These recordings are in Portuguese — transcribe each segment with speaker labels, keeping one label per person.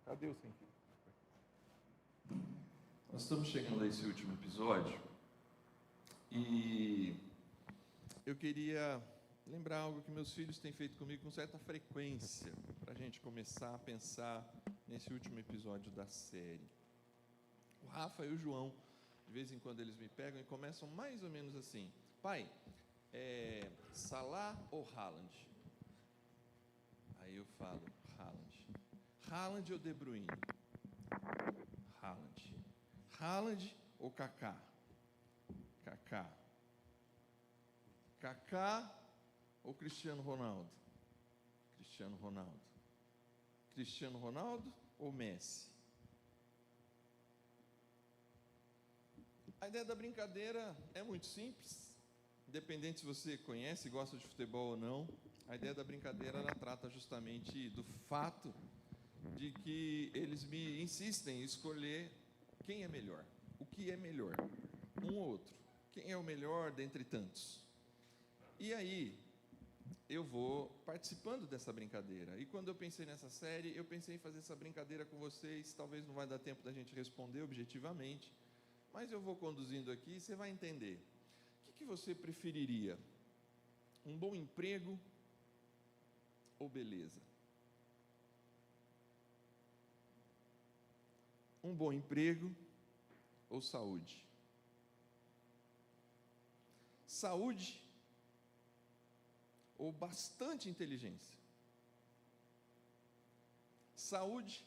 Speaker 1: Cadê o sem fio?
Speaker 2: Nós estamos chegando a esse último episódio e eu queria lembrar algo que meus filhos têm feito comigo com certa frequência, para a gente começar a pensar nesse último episódio da série. O Rafa e o João, de vez em quando eles me pegam e começam mais ou menos assim: pai, Salah ou Haaland? Aí eu falo, Haaland. Haaland ou De Bruyne? Haaland. Haaland ou Kaká? Kaká. Kaká ou Cristiano Ronaldo? Cristiano Ronaldo. Cristiano Ronaldo ou Messi? A ideia da brincadeira é muito simples, independente se você conhece, gosta de futebol ou não. A ideia da brincadeira, ela trata justamente do fato de que eles me insistem em escolher quem é melhor, o que é melhor, um ou outro, quem é o melhor dentre tantos. E aí, eu vou participando dessa brincadeira. E quando eu pensei nessa série, eu pensei em fazer essa brincadeira com vocês. Talvez não vai dar tempo da gente responder objetivamente, mas eu vou conduzindo aqui e você vai entender. O que você preferiria? Um bom emprego ou beleza? Um bom emprego ou saúde? Saúde ou bastante inteligência? Saúde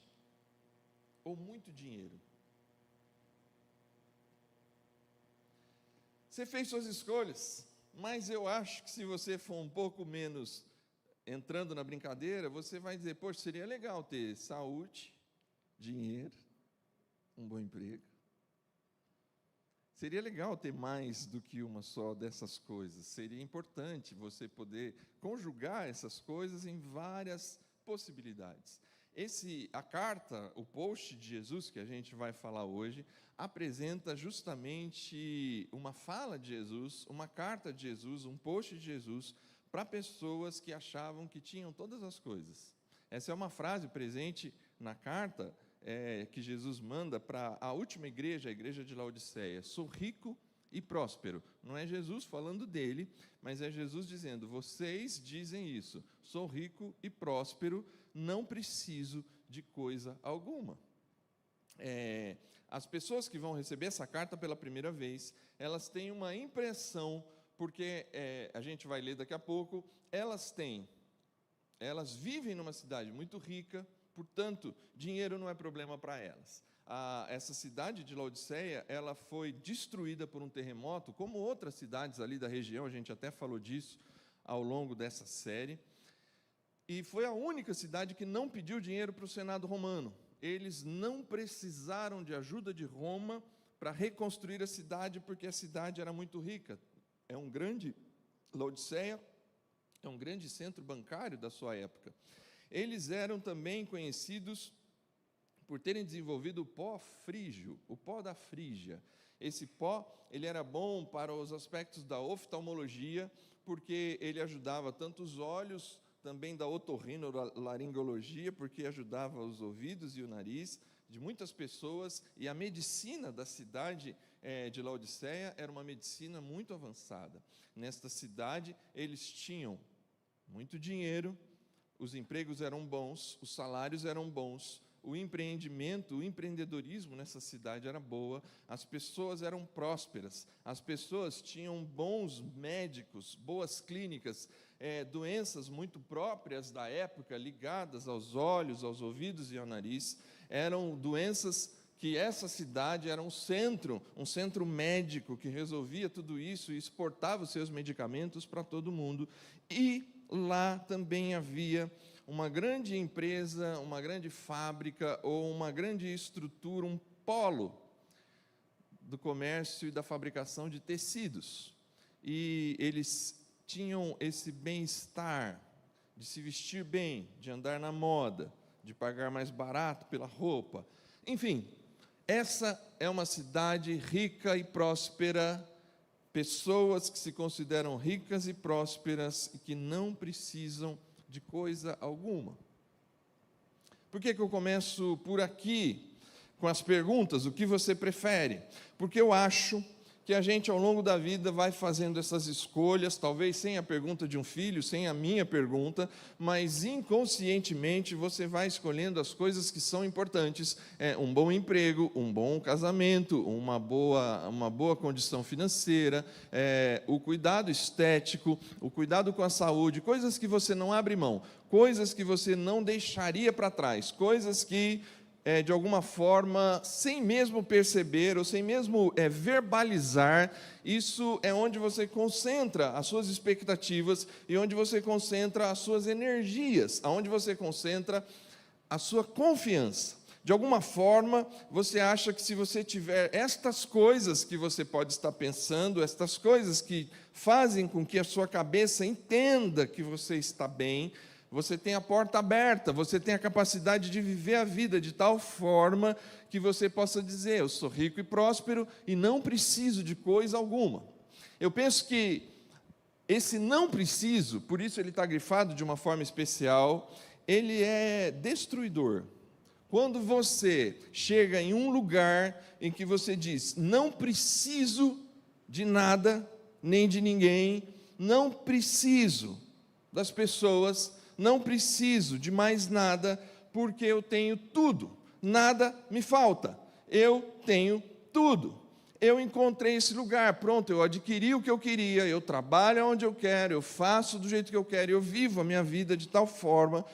Speaker 2: ou muito dinheiro? Você fez suas escolhas, mas eu acho que se você for um pouco menos entrando na brincadeira, você vai dizer: poxa, seria legal ter saúde, dinheiro, um bom emprego. Seria legal ter mais do que uma só dessas coisas. Seria importante você poder conjugar essas coisas em várias possibilidades. A carta, o post de Jesus que a gente vai falar hoje, apresenta justamente uma fala de Jesus, uma carta de Jesus, um post de Jesus para pessoas que achavam que tinham todas as coisas. Essa é uma frase presente na carta que Jesus manda para a última igreja, a igreja de Laodiceia: sou rico e próspero. Não é Jesus falando dele, mas é Jesus dizendo: vocês dizem isso, sou rico e próspero, não preciso de coisa alguma. As pessoas que vão receber essa carta pela primeira vez, elas têm uma impressão, porque a gente vai ler daqui a pouco, elas vivem numa cidade muito rica, portanto, dinheiro não é problema para elas. Essa cidade de Laodiceia, ela foi destruída por um terremoto, como outras cidades ali da região, a gente até falou disso ao longo dessa série, e foi a única cidade que não pediu dinheiro para o Senado romano. Eles não precisaram de ajuda de Roma para reconstruir a cidade, porque a cidade era muito rica. Laodiceia é um grande centro bancário da sua época. Eles eram também conhecidos por terem desenvolvido o pó frígio, o pó da Frígia. Esse pó, ele era bom para os aspectos da oftalmologia, porque ele ajudava tanto os olhos, também da otorrinolaringologia, porque ajudava os ouvidos e o nariz de muitas pessoas, e a medicina da cidade de Laodiceia era uma medicina muito avançada. Nesta cidade, eles tinham muito dinheiro, os empregos eram bons, os salários eram bons, o empreendimento, o empreendedorismo nessa cidade era boa, as pessoas eram prósperas, as pessoas tinham bons médicos, boas clínicas, doenças muito próprias da época, ligadas aos olhos, aos ouvidos e ao nariz, eram doenças que essa cidade era um centro médico que resolvia tudo isso e exportava os seus medicamentos para todo mundo. E lá também havia uma grande empresa, uma grande fábrica ou uma grande estrutura, um polo do comércio e da fabricação de tecidos. E eles tinham esse bem-estar de se vestir bem, de andar na moda, de pagar mais barato pela roupa. Enfim, essa é uma cidade rica e próspera, pessoas que se consideram ricas e prósperas e que não precisam de coisa alguma. Por que eu começo por aqui, com as perguntas, o que você prefere? Porque eu acho que a gente, ao longo da vida, vai fazendo essas escolhas, talvez sem a pergunta de um filho, sem a minha pergunta, mas inconscientemente você vai escolhendo as coisas que são importantes, um bom emprego, um bom casamento, uma boa condição financeira, o cuidado estético, o cuidado com a saúde, coisas que você não abre mão, coisas que você não deixaria para trás, coisas que de alguma forma, sem mesmo perceber, ou sem mesmo verbalizar, isso é onde você concentra as suas expectativas e onde você concentra as suas energias, aonde você concentra a sua confiança. De alguma forma, você acha que se você tiver estas coisas que você pode estar pensando, estas coisas que fazem com que a sua cabeça entenda que você está bem, você tem a porta aberta, você tem a capacidade de viver a vida de tal forma que você possa dizer: eu sou rico e próspero e não preciso de coisa alguma. Eu penso que esse não preciso, por isso ele está grifado de uma forma especial, ele é destruidor. Quando você chega em um lugar em que você diz: não preciso de nada, nem de ninguém, não preciso das pessoas, não preciso de mais nada, porque eu tenho tudo, nada me falta, eu tenho tudo. Eu encontrei esse lugar, pronto, eu adquiri o que eu queria, eu trabalho onde eu quero, eu faço do jeito que eu quero, eu vivo a minha vida de tal forma.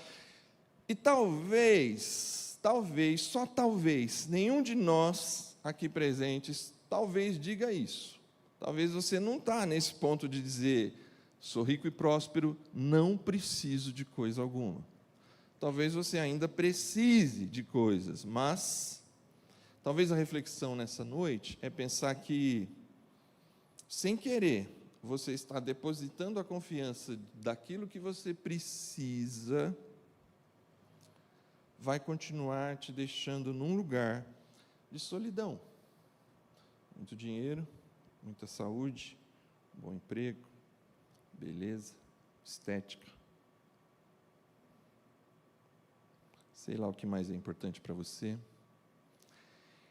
Speaker 2: E talvez, só talvez, nenhum de nós aqui presentes, talvez diga isso. Talvez você não está nesse ponto de dizer: sou rico e próspero, não preciso de coisa alguma. Talvez você ainda precise de coisas, mas talvez a reflexão nessa noite é pensar que, sem querer, você está depositando a confiança daquilo que você precisa, vai continuar te deixando num lugar de solidão. Muito dinheiro, muita saúde, bom emprego, beleza, estética, sei lá o que mais é importante para você.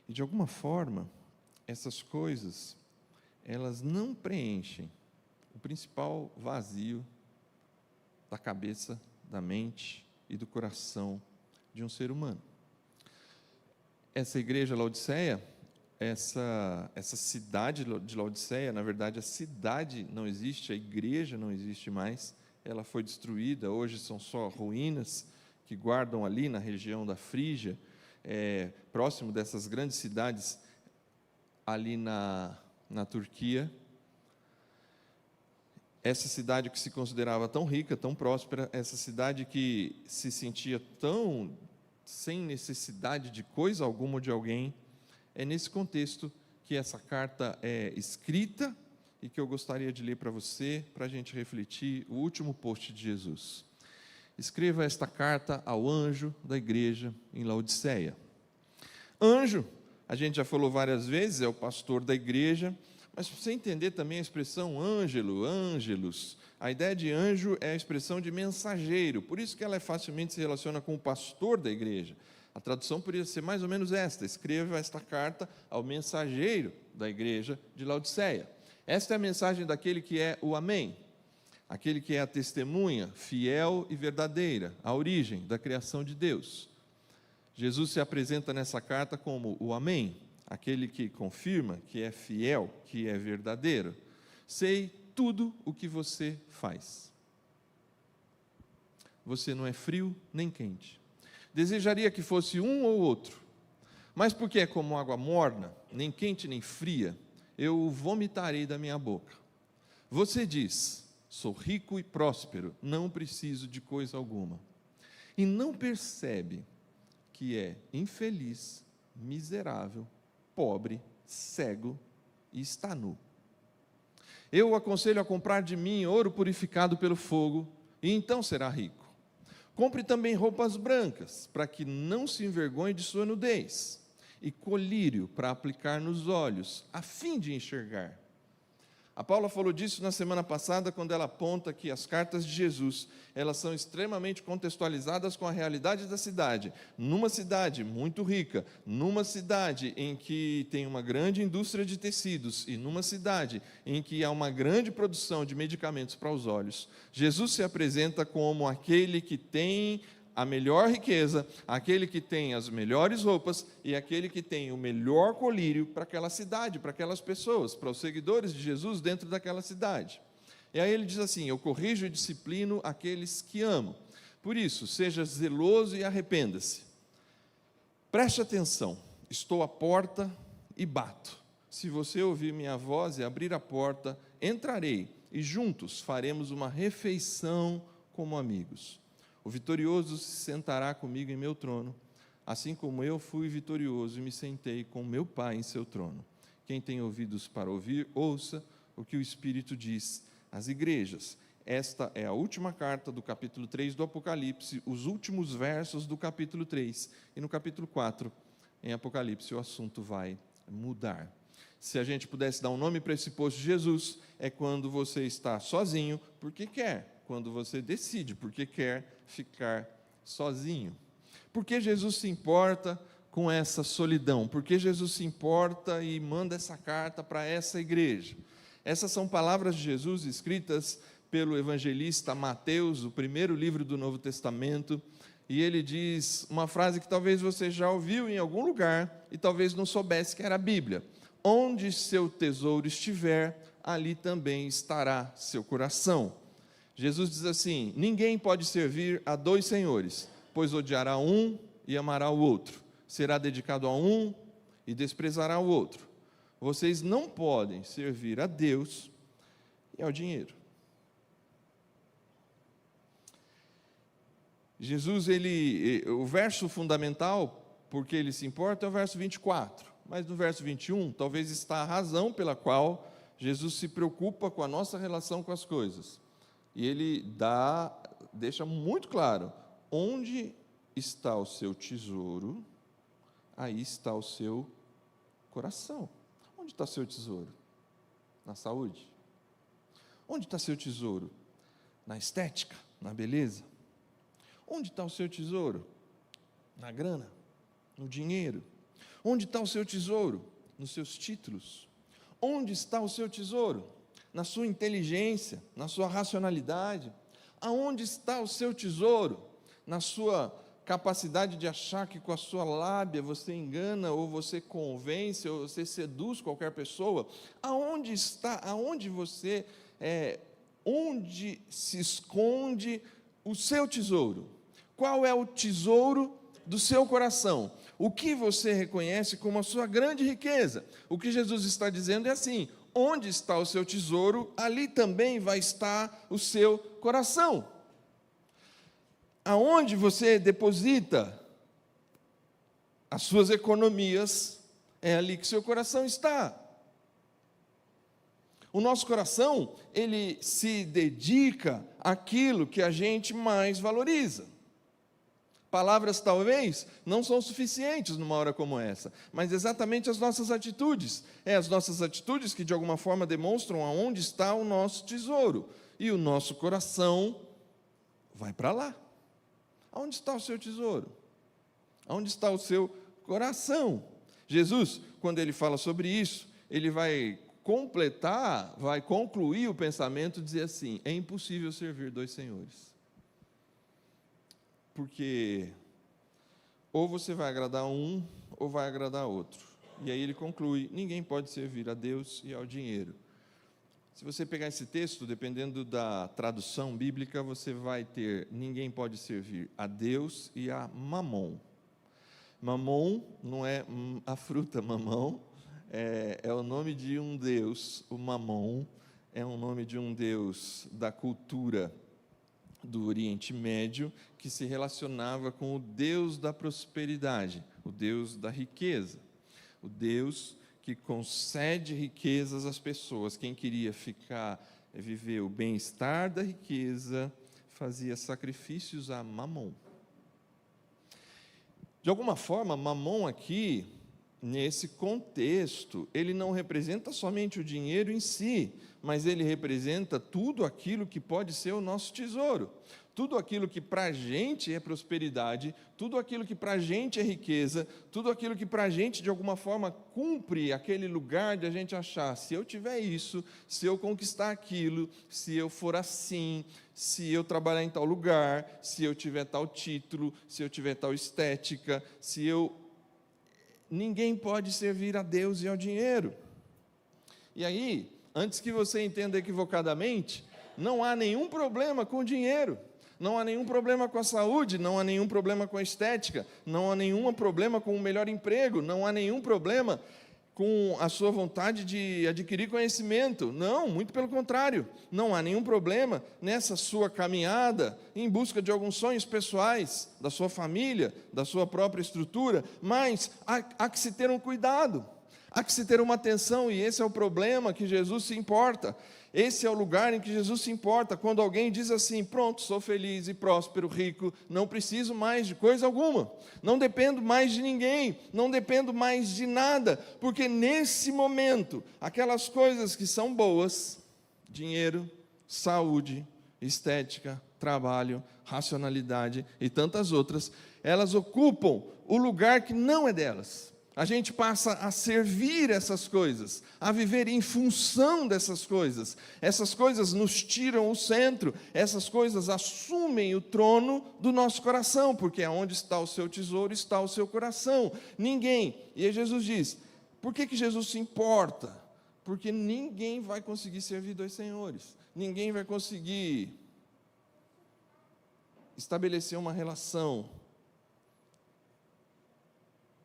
Speaker 2: E de alguma forma, essas coisas, elas não preenchem o principal vazio da cabeça, da mente e do coração de um ser humano. Essa igreja Laodiceia, essa cidade de Laodiceia, na verdade a cidade não existe, a igreja não existe mais, ela foi destruída, hoje são só ruínas que guardam ali na região da Frígia, próximo dessas grandes cidades ali na Turquia. Essa cidade que se considerava tão rica, tão próspera, essa cidade que se sentia tão sem necessidade de coisa alguma ou de alguém, é nesse contexto que essa carta é escrita e que eu gostaria de ler para você, para a gente refletir o último post de Jesus. Escreva esta carta ao anjo da igreja em Laodiceia. Anjo, a gente já falou várias vezes, é o pastor da igreja, mas para você entender também a expressão ângelo, ângelos, a ideia de anjo é a expressão de mensageiro, por isso que ela facilmente se relaciona com o pastor da igreja. A tradução poderia ser mais ou menos esta: escreva esta carta ao mensageiro da igreja de Laodiceia. Esta é a mensagem daquele que é o Amém, aquele que é a testemunha fiel e verdadeira, a origem da criação de Deus. Jesus se apresenta nessa carta como o Amém, aquele que confirma que é fiel, que é verdadeiro. Sei tudo o que você faz. Você não é frio nem quente. Desejaria que fosse um ou outro, mas porque é como água morna, nem quente nem fria, eu o vomitarei da minha boca. Você diz: sou rico e próspero, não preciso de coisa alguma, e não percebe que é infeliz, miserável, pobre, cego e está nu. Eu o aconselho a comprar de mim ouro purificado pelo fogo, e então será rico. Compre também roupas brancas, para que não se envergonhe de sua nudez, e colírio para aplicar nos olhos, a fim de enxergar. A Paula falou disso na semana passada, quando ela aponta que as cartas de Jesus, elas são extremamente contextualizadas com a realidade da cidade. Numa cidade muito rica, numa cidade em que tem uma grande indústria de tecidos e numa cidade em que há uma grande produção de medicamentos para os olhos, Jesus se apresenta como aquele que tem a melhor riqueza, aquele que tem as melhores roupas e aquele que tem o melhor colírio para aquela cidade, para aquelas pessoas, para os seguidores de Jesus dentro daquela cidade. E aí ele diz assim: eu corrijo e disciplino aqueles que amo. Por isso, seja zeloso e arrependa-se. Preste atenção, estou à porta e bato. Se você ouvir minha voz e abrir a porta, entrarei e juntos faremos uma refeição como amigos. O vitorioso se sentará comigo em meu trono, assim como eu fui vitorioso e me sentei com meu Pai em seu trono. Quem tem ouvidos para ouvir, ouça o que o Espírito diz às igrejas. Esta é a última carta do capítulo 3 do Apocalipse, os últimos versos do capítulo 3. E no capítulo 4, em Apocalipse, o assunto vai mudar. Se a gente pudesse dar um nome para esse posto de Jesus, é quando você está sozinho porque quer. Quando você decide, porque quer ficar sozinho. Por que Jesus se importa com essa solidão? Por que Jesus se importa e manda essa carta para essa igreja? Essas são palavras de Jesus escritas pelo evangelista Mateus, o primeiro livro do Novo Testamento, e ele diz uma frase que talvez você já ouviu em algum lugar e talvez não soubesse que era a Bíblia: onde seu tesouro estiver, ali também estará seu coração. Jesus diz assim: ninguém pode servir a dois senhores, pois odiará um e amará o outro, será dedicado a um e desprezará o outro. Vocês não podem servir a Deus e ao dinheiro. Jesus, o verso fundamental, porque ele se importa, é o verso 24, mas no verso 21, talvez está a razão pela qual Jesus se preocupa com a nossa relação com as coisas. E ele deixa muito claro: onde está o seu tesouro, aí está o seu coração. Onde está o seu tesouro? Na saúde? Onde está o seu tesouro? Na estética, na beleza? Onde está o seu tesouro? Na grana, no dinheiro? Onde está o seu tesouro? Nos seus títulos? Onde está o seu tesouro? Na sua inteligência, na sua racionalidade? Aonde está o seu tesouro? Na sua capacidade de achar que com a sua lábia você engana, ou você convence, ou você seduz qualquer pessoa? Aonde está, onde se esconde o seu tesouro? Qual é o tesouro do seu coração? O que você reconhece como a sua grande riqueza? O que Jesus está dizendo é assim: onde está o seu tesouro, ali também vai estar o seu coração. Aonde você deposita as suas economias, é ali que seu coração está. O nosso coração, ele se dedica àquilo que a gente mais valoriza. Palavras talvez não são suficientes numa hora como essa, mas exatamente as nossas atitudes. As nossas atitudes que de alguma forma demonstram aonde está o nosso tesouro. E o nosso coração vai para lá. Aonde está o seu tesouro? Aonde está o seu coração? Jesus, quando ele fala sobre isso, ele vai concluir o pensamento, dizer assim: é impossível servir dois senhores. Porque ou você vai agradar um, ou vai agradar outro. E aí ele conclui: ninguém pode servir a Deus e ao dinheiro. Se você pegar esse texto, dependendo da tradução bíblica, você vai ter: ninguém pode servir a Deus e a Mamon. Mamon não é a fruta mamão, é o nome de um deus. O Mamon é um nome de um deus da cultura do Oriente Médio, que se relacionava com o Deus da prosperidade, o Deus da riqueza, o Deus que concede riquezas às pessoas. Quem queria viver o bem-estar da riqueza, fazia sacrifícios a Mamon. De alguma forma, Mamon aqui, nesse contexto, ele não representa somente o dinheiro em si, mas ele representa tudo aquilo que pode ser o nosso tesouro. Tudo aquilo que para a gente é prosperidade, tudo aquilo que para a gente é riqueza, tudo aquilo que para a gente, de alguma forma, cumpre aquele lugar de a gente achar, se eu tiver isso, se eu conquistar aquilo, se eu for assim, se eu trabalhar em tal lugar, se eu tiver tal título, se eu tiver tal estética, se eu... Ninguém pode servir a Deus e ao dinheiro. E aí, antes que você entenda equivocadamente, não há nenhum problema com o dinheiro. Não há nenhum problema com a saúde, não há nenhum problema com a estética, não há nenhum problema com o melhor emprego, não há nenhum problema com a sua vontade de adquirir conhecimento. Não, muito pelo contrário. Não há nenhum problema nessa sua caminhada em busca de alguns sonhos pessoais, da sua família, da sua própria estrutura, mas há que se ter um cuidado, há que se ter uma atenção, e esse é o problema que Jesus se importa. Esse é o lugar em que Jesus se importa, quando alguém diz assim: pronto, sou feliz e próspero, rico, não preciso mais de coisa alguma, não dependo mais de ninguém, não dependo mais de nada, porque nesse momento, aquelas coisas que são boas, dinheiro, saúde, estética, trabalho, racionalidade e tantas outras, elas ocupam o lugar que não é delas. A gente passa a servir essas coisas, a viver em função dessas coisas. Essas coisas nos tiram o centro, essas coisas assumem o trono do nosso coração, porque aonde está o seu tesouro, está o seu coração. Ninguém, e aí Jesus diz, por que Jesus se importa? Porque ninguém vai conseguir servir dois senhores, ninguém vai conseguir estabelecer uma relação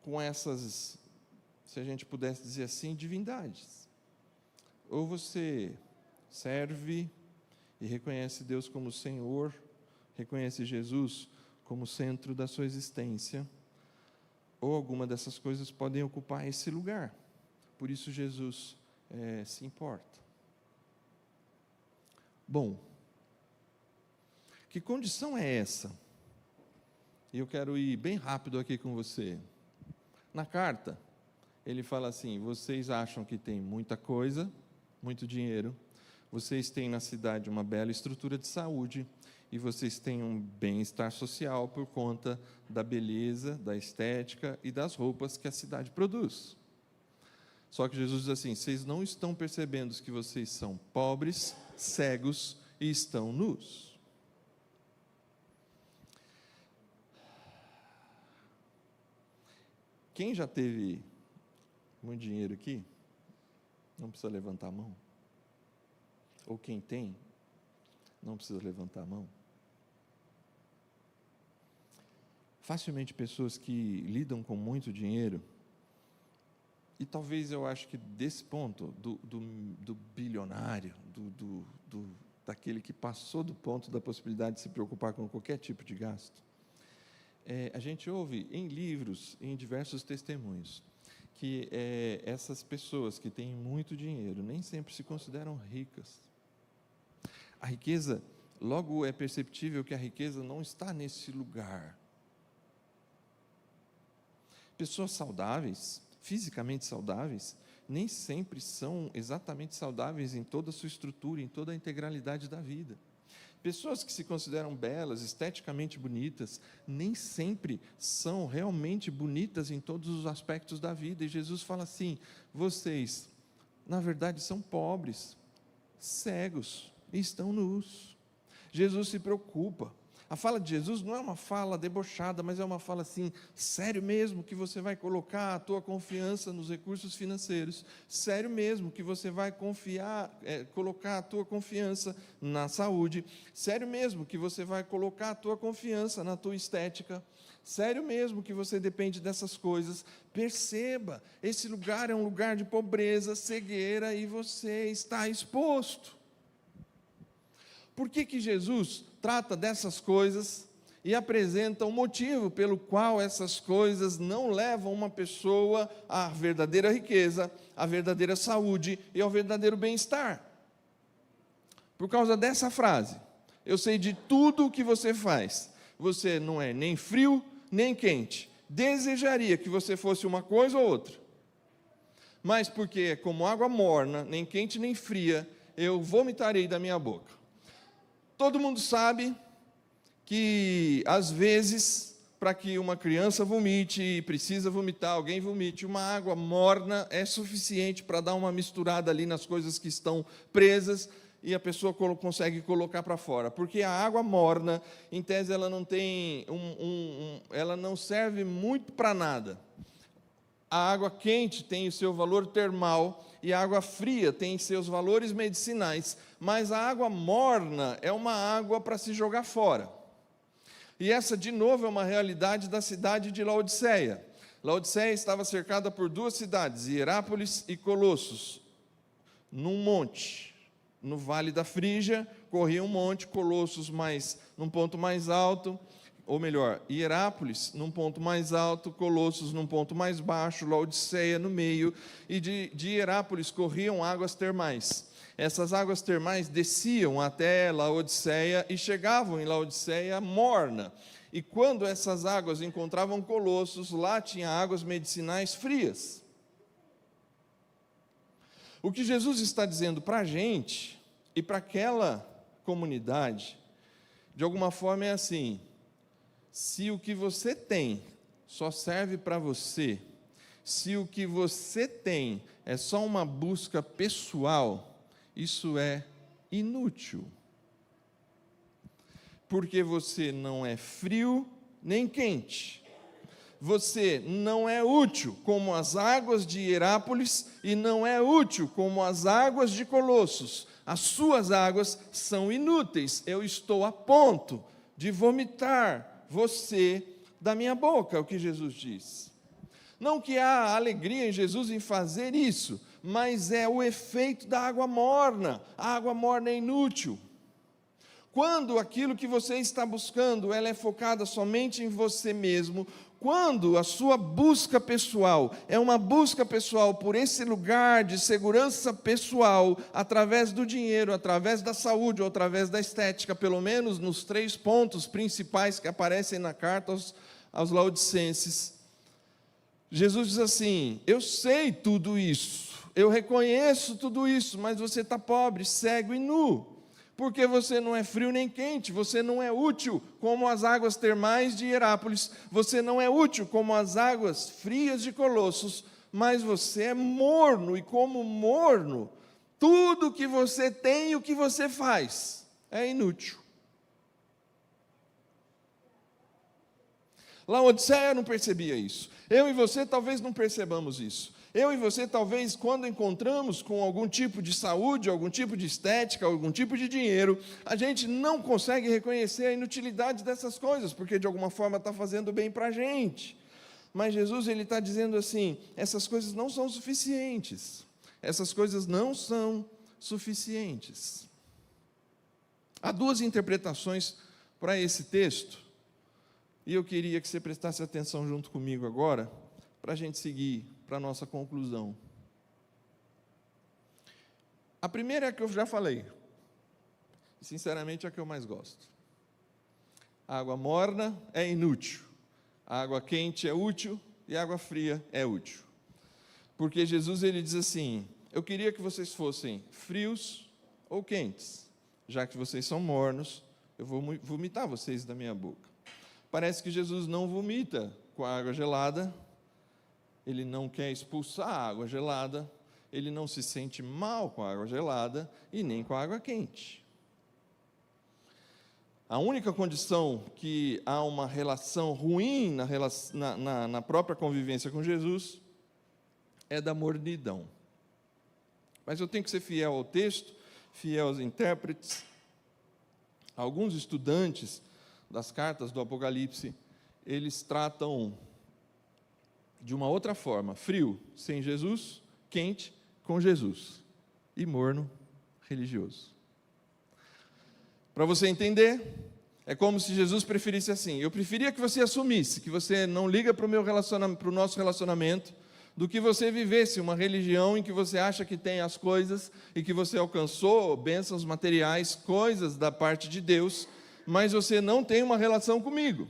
Speaker 2: com essas, se a gente pudesse dizer assim, divindades. Ou você serve e reconhece Deus como Senhor, reconhece Jesus como centro da sua existência, ou alguma dessas coisas podem ocupar esse lugar. Por isso Jesus se importa. Bom, que condição é essa? E eu quero ir bem rápido aqui com você. Na carta, ele fala assim: vocês acham que tem muita coisa, muito dinheiro, vocês têm na cidade uma bela estrutura de saúde, e vocês têm um bem-estar social por conta da beleza, da estética e das roupas que a cidade produz. Só que Jesus diz assim: vocês não estão percebendo que vocês são pobres, cegos e estão nus. Quem já teve muito dinheiro aqui, não precisa levantar a mão. Ou quem tem, não precisa levantar a mão. Facilmente pessoas que lidam com muito dinheiro, e talvez eu acho que desse ponto, do bilionário, daquele que passou do ponto da possibilidade de se preocupar com qualquer tipo de gasto, a gente ouve em livros, em diversos testemunhos, que essas pessoas que têm muito dinheiro nem sempre se consideram ricas. A riqueza, logo é perceptível que a riqueza não está nesse lugar. Pessoas saudáveis, fisicamente saudáveis, nem sempre são exatamente saudáveis em toda a sua estrutura, em toda a integralidade da vida. Pessoas que se consideram belas, esteticamente bonitas, nem sempre são realmente bonitas em todos os aspectos da vida. E Jesus fala assim: vocês, na verdade, são pobres, cegos e estão nus. Jesus se preocupa. A fala de Jesus não é uma fala debochada, mas é uma fala assim: sério mesmo que você vai colocar a tua confiança nos recursos financeiros? Sério mesmo que você vai colocar a tua confiança na saúde? Sério mesmo que você vai colocar a tua confiança na tua estética? Sério mesmo que você depende dessas coisas? Perceba, esse lugar é um lugar de pobreza, cegueira, e você está exposto. Por que Jesus trata dessas coisas e apresenta um motivo pelo qual essas coisas não levam uma pessoa à verdadeira riqueza, à verdadeira saúde e ao verdadeiro bem-estar? Por causa dessa frase: eu sei de tudo o que você faz, você não é nem frio nem quente, desejaria que você fosse uma coisa ou outra, mas porque é como água morna, nem quente nem fria, eu vomitarei da minha boca. Todo mundo sabe que, às vezes, para que uma criança vomite e precisa vomitar, alguém vomite, uma água morna é suficiente para dar uma misturada ali nas coisas que estão presas e a pessoa consegue colocar para fora. Porque a água morna, em tese, ela não tem ela não serve muito para nada. A água quente tem o seu valor termal e a água fria tem seus valores medicinais, mas a água morna é uma água para se jogar fora. E essa, de novo, é uma realidade da cidade de Laodiceia. Laodiceia estava cercada por duas cidades, Hierápolis e Colossos, num monte. No Vale da Frígia, corria um monte, Colossos num ponto mais alto, ou melhor, Hierápolis num ponto mais alto, Colossos num ponto mais baixo, Laodiceia no meio, e de Hierápolis corriam águas termais. Essas águas termais desciam até Laodiceia e chegavam em Laodiceia morna. E quando essas águas encontravam Colossos, lá tinha águas medicinais frias. O que Jesus está dizendo para a gente e para aquela comunidade, de alguma forma é assim: se o que você tem só serve para você, se o que você tem é só uma busca pessoal, isso é inútil. Porque você não é frio nem quente. Você não é útil como as águas de Hierápolis e não é útil como as águas de Colossos. As suas águas são inúteis. Eu estou a ponto de vomitar você da minha boca, é o que Jesus diz. Não que há alegria em Jesus em fazer isso, mas é o efeito da água morna. A água morna é inútil. Quando aquilo que você está buscando, ela é focada somente em você mesmo, quando a sua busca pessoal é uma busca pessoal por esse lugar de segurança pessoal, através do dinheiro, através da saúde ou através da estética, pelo menos nos 3 pontos principais que aparecem na carta aos Laodicenses, Jesus diz assim: eu sei tudo isso, eu reconheço tudo isso, mas você está pobre, cego e nu, porque você não é frio nem quente, você não é útil como as águas termais de Hierápolis, você não é útil como as águas frias de Colossos, mas você é morno, e como morno, tudo que você tem e o que você faz é inútil. Laodiceia não percebia isso. Eu e você talvez não percebamos isso. Eu e você talvez, quando encontramos com algum tipo de saúde, algum tipo de estética, algum tipo de dinheiro, a gente não consegue reconhecer a inutilidade dessas coisas, porque de alguma forma está fazendo bem para a gente. Mas Jesus, ele está dizendo assim: essas coisas não são suficientes. Essas coisas não são suficientes. Há 2 interpretações para esse texto, e eu queria que você prestasse atenção junto comigo agora, para a gente seguir para a nossa conclusão. A primeira é a que eu já falei, sinceramente é a que eu mais gosto. A água morna é inútil, a água quente é útil e a água fria é útil. Porque Jesus, ele diz assim: eu queria que vocês fossem frios ou quentes, já que vocês são mornos, eu vou vomitar vocês da minha boca. Parece que Jesus não vomita com a água gelada, ele não quer expulsar a água gelada, ele não se sente mal com a água gelada e nem com a água quente. A única condição que há uma relação ruim na própria convivência com Jesus é da mornidão. Mas eu tenho que ser fiel ao texto, fiel aos intérpretes. Alguns estudantes das cartas do Apocalipse, eles tratam de uma outra forma: frio sem Jesus, quente com Jesus, e morno religioso. Para você entender, é como se Jesus preferisse assim: eu preferia que você assumisse que você não liga para o nosso relacionamento, do que você vivesse uma religião em que você acha que tem as coisas e que você alcançou bênçãos materiais, coisas da parte de Deus, mas você não tem uma relação comigo.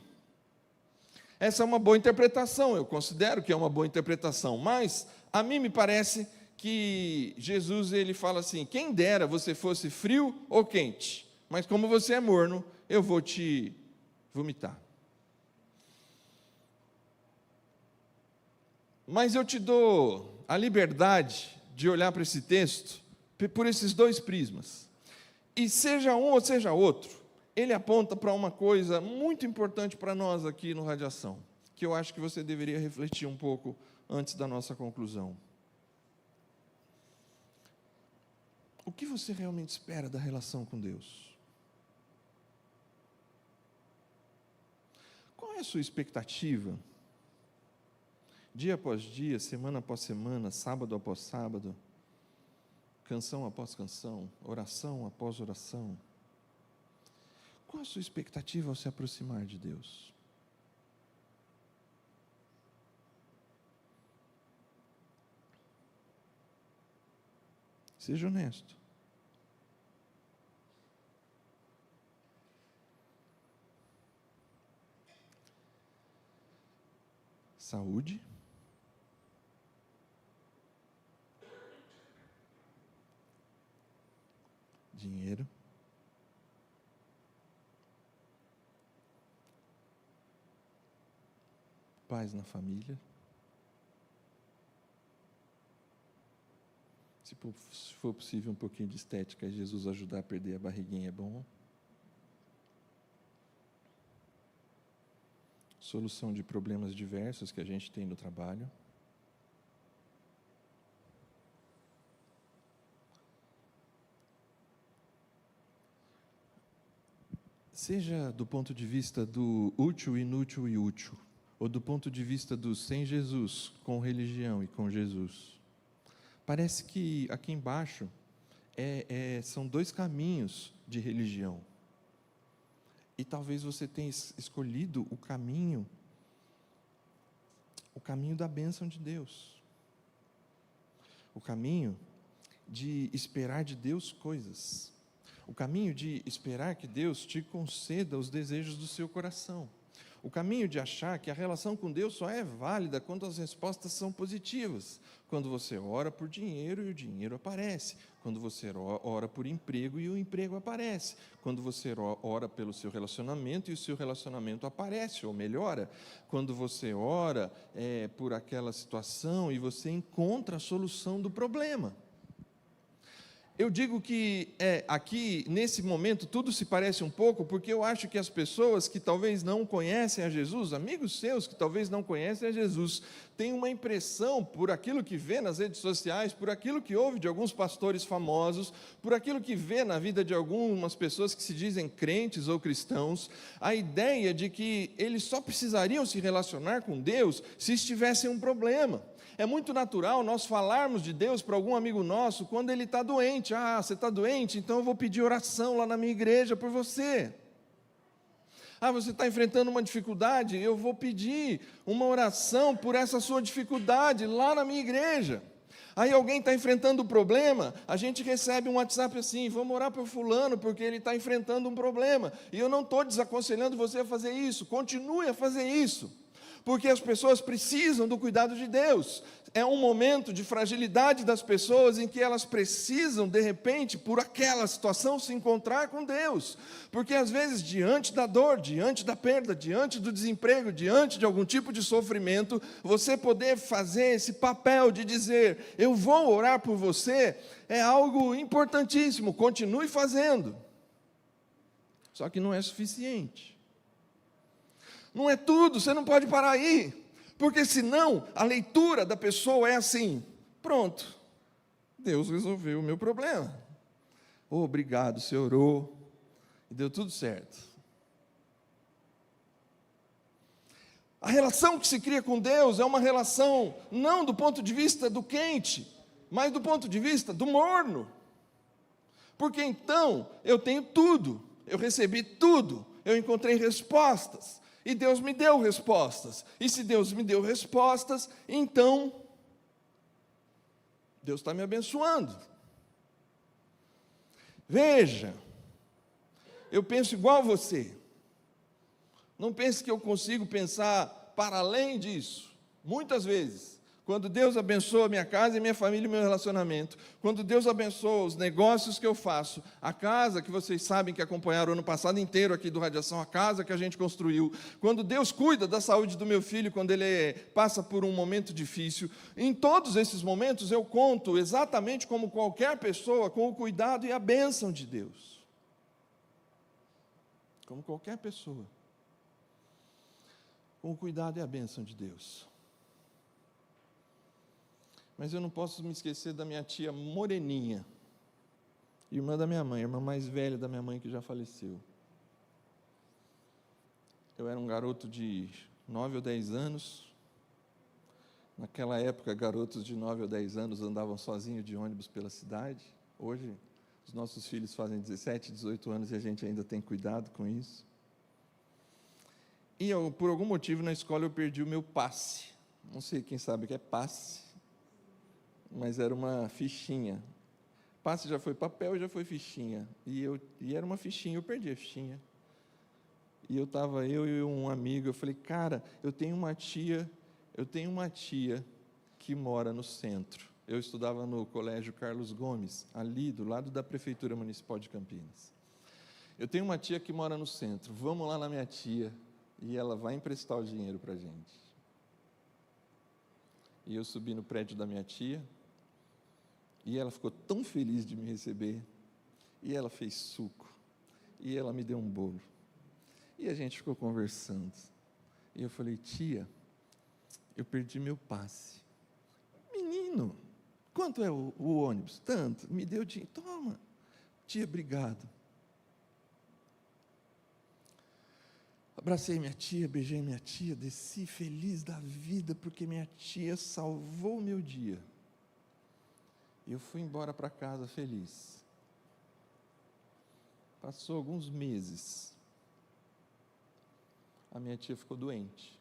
Speaker 2: Essa é uma boa interpretação, eu considero que é uma boa interpretação, mas a mim me parece que Jesus ele fala assim: quem dera você fosse frio ou quente, mas como você é morno, eu vou te vomitar. Mas eu te dou a liberdade de olhar para esse texto por esses dois prismas. E seja um ou seja outro, ele aponta para uma coisa muito importante para nós aqui no Radiação, que eu acho que você deveria refletir um pouco antes da nossa conclusão. O que você realmente espera da relação com Deus? Qual é a sua expectativa? Dia após dia, semana após semana, sábado após sábado, canção após canção, oração após oração. Qual a sua expectativa ao se aproximar de Deus? Seja honesto. Saúde. Dinheiro. Paz na família. Se for possível, um pouquinho de estética e Jesus ajudar a perder a barriguinha é bom. Solução de problemas diversos que a gente tem no trabalho. Seja do ponto de vista do útil, inútil e útil, ou do ponto de vista do sem Jesus, com religião e com Jesus. Parece que aqui embaixo são dois caminhos de religião. E talvez você tenha escolhido o caminho da bênção de Deus. O caminho de esperar de Deus coisas. O caminho de esperar que Deus te conceda os desejos do seu coração. O caminho de achar que a relação com Deus só é válida quando as respostas são positivas. Quando você ora por dinheiro e o dinheiro aparece. Quando você ora por emprego e o emprego aparece. Quando você ora pelo seu relacionamento e o seu relacionamento aparece ou melhora. Quando você ora por aquela situação e você encontra a solução do problema. Eu digo que aqui, nesse momento, tudo se parece um pouco, porque eu acho que as pessoas que talvez não conhecem a Jesus, amigos seus que talvez não conhecem a Jesus, têm uma impressão, por aquilo que vê nas redes sociais, por aquilo que ouve de alguns pastores famosos, por aquilo que vê na vida de algumas pessoas que se dizem crentes ou cristãos, a ideia de que eles só precisariam se relacionar com Deus se estivessem um problema. É muito natural nós falarmos de Deus para algum amigo nosso quando ele está doente. Ah, você está doente? Então eu vou pedir oração lá na minha igreja por você. Ah, você está enfrentando uma dificuldade? Eu vou pedir uma oração por essa sua dificuldade lá na minha igreja. Aí alguém está enfrentando um problema, a gente recebe um WhatsApp assim: vamos orar por fulano, porque ele está enfrentando um problema. E eu não estou desaconselhando você a fazer isso, continue a fazer isso. Porque as pessoas precisam do cuidado de Deus. É um momento de fragilidade das pessoas em que elas precisam, de repente, por aquela situação, se encontrar com Deus. Porque às vezes, diante da dor, diante da perda, diante do desemprego, diante de algum tipo de sofrimento, você poder fazer esse papel de dizer: eu vou orar por você, é algo importantíssimo, continue fazendo. Só que não é suficiente. Não é tudo, você não pode parar aí, porque senão a leitura da pessoa é assim: pronto, Deus resolveu o meu problema. Oh, obrigado, você orou, e deu tudo certo. A relação que se cria com Deus é uma relação não do ponto de vista do quente, mas do ponto de vista do morno. Porque então eu tenho tudo, eu recebi tudo, eu encontrei respostas. E Deus me deu respostas. E se Deus me deu respostas, então Deus está me abençoando. Veja, eu penso igual a você. Não pense que eu consigo pensar para além disso, muitas vezes, quando Deus abençoa a minha casa e minha família e meu relacionamento, quando Deus abençoa os negócios que eu faço, a casa que vocês sabem que acompanharam o ano passado inteiro aqui do Radiação, a casa que a gente construiu, quando Deus cuida da saúde do meu filho, quando ele passa por um momento difícil, em todos esses momentos eu conto exatamente como qualquer pessoa com o cuidado e a bênção de Deus. Como qualquer pessoa, com o cuidado e a bênção de Deus. Mas eu não posso me esquecer da minha tia Moreninha, irmã da minha mãe, irmã mais velha da minha mãe que já faleceu. Eu era um garoto de 9 ou 10 anos. Naquela época, garotos de 9 ou 10 anos andavam sozinhos de ônibus pela cidade. Hoje, os nossos filhos fazem 17, 18 anos e a gente ainda tem cuidado com isso. E por algum motivo, na escola, eu perdi o meu passe. Não sei quem sabe o que é passe, mas era uma fichinha. Passe já foi papel e já foi fichinha. E era uma fichinha, eu perdi a fichinha. E eu e um amigo, eu falei, cara, eu tenho uma tia que mora no centro. Eu estudava no Colégio Carlos Gomes, ali do lado da Prefeitura Municipal de Campinas. Eu tenho uma tia que mora no centro, vamos lá na minha tia, e ela vai emprestar o dinheiro para a gente. E eu subi no prédio da minha tia, e ela ficou tão feliz de me receber, e ela fez suco, e ela me deu um bolo. E a gente ficou conversando. E eu falei, tia, eu perdi meu passe. Menino, quanto é o ônibus? Tanto. Me deu dinheiro. Toma. Tia, obrigado. Abracei minha tia, beijei minha tia, desci feliz da vida, porque minha tia salvou o meu dia. E eu fui embora para casa feliz. Passou alguns meses. A minha tia ficou doente.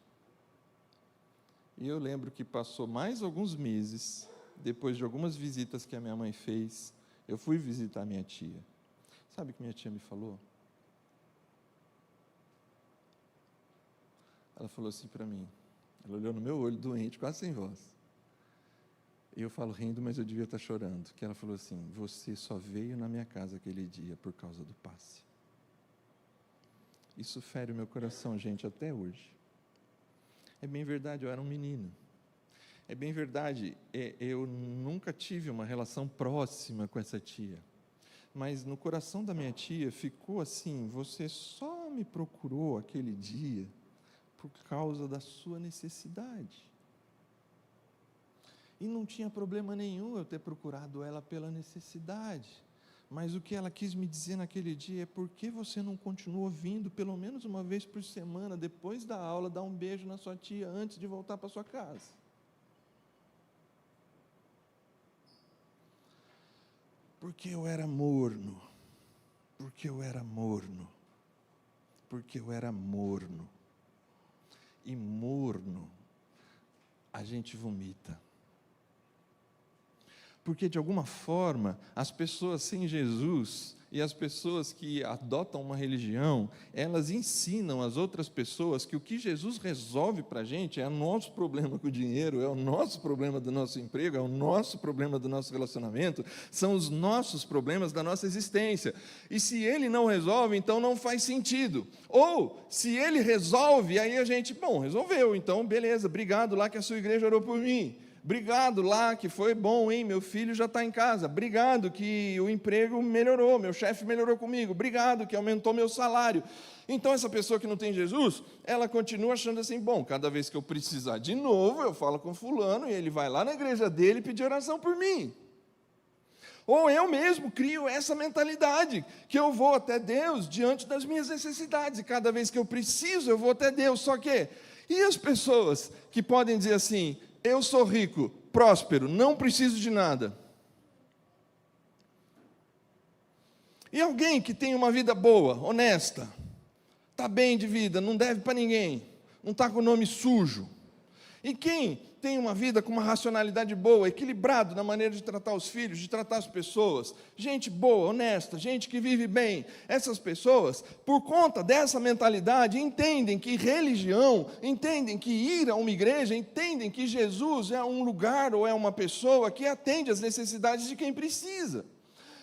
Speaker 2: E eu lembro que passou mais alguns meses, depois de algumas visitas que a minha mãe fez, eu fui visitar a minha tia. Sabe o que minha tia me falou? Ela falou assim para mim, ela olhou no meu olho doente, quase sem voz. E eu falo rindo, mas eu devia estar chorando, que ela falou assim, você só veio na minha casa aquele dia por causa do passe. Isso fere o meu coração, gente, até hoje. É bem verdade, eu era um menino. É bem verdade, eu nunca tive uma relação próxima com essa tia. Mas no coração da minha tia ficou assim, você só me procurou aquele dia por causa da sua necessidade. E não tinha problema nenhum eu ter procurado ela pela necessidade. Mas o que ela quis me dizer naquele dia é por que você não continua vindo pelo menos uma vez por semana, depois da aula, dar um beijo na sua tia antes de voltar para sua casa? Porque eu era morno, porque eu era morno, porque eu era morno. E morno, a gente vomita. Porque, de alguma forma, as pessoas sem Jesus e as pessoas que adotam uma religião, elas ensinam às outras pessoas que o que Jesus resolve para a gente é o nosso problema com o dinheiro, é o nosso problema do nosso emprego, é o nosso problema do nosso relacionamento, são os nossos problemas da nossa existência. E se Ele não resolve, então não faz sentido. Ou, se Ele resolve, aí a gente, bom, resolveu, então beleza, obrigado lá que a sua igreja orou por mim. Obrigado lá, que foi bom, hein? Meu filho já está em casa. Obrigado que o emprego melhorou, meu chefe melhorou comigo. Obrigado que aumentou meu salário. Então, essa pessoa que não tem Jesus, ela continua achando assim, bom, cada vez que eu precisar de novo, eu falo com fulano e ele vai lá na igreja dele pedir oração por mim. Ou eu mesmo crio essa mentalidade, que eu vou até Deus diante das minhas necessidades, e cada vez que eu preciso, eu vou até Deus. Só que, e as pessoas que podem dizer assim, eu sou rico, próspero, não preciso de nada. E alguém que tem uma vida boa, honesta, está bem de vida, não deve para ninguém, não está com o nome sujo. E quem tem uma vida com uma racionalidade boa, equilibrado na maneira de tratar os filhos, de tratar as pessoas, gente boa, honesta, gente que vive bem, essas pessoas, por conta dessa mentalidade, entendem que religião, entendem que ir a uma igreja, entendem que Jesus é um lugar ou é uma pessoa que atende às necessidades de quem precisa.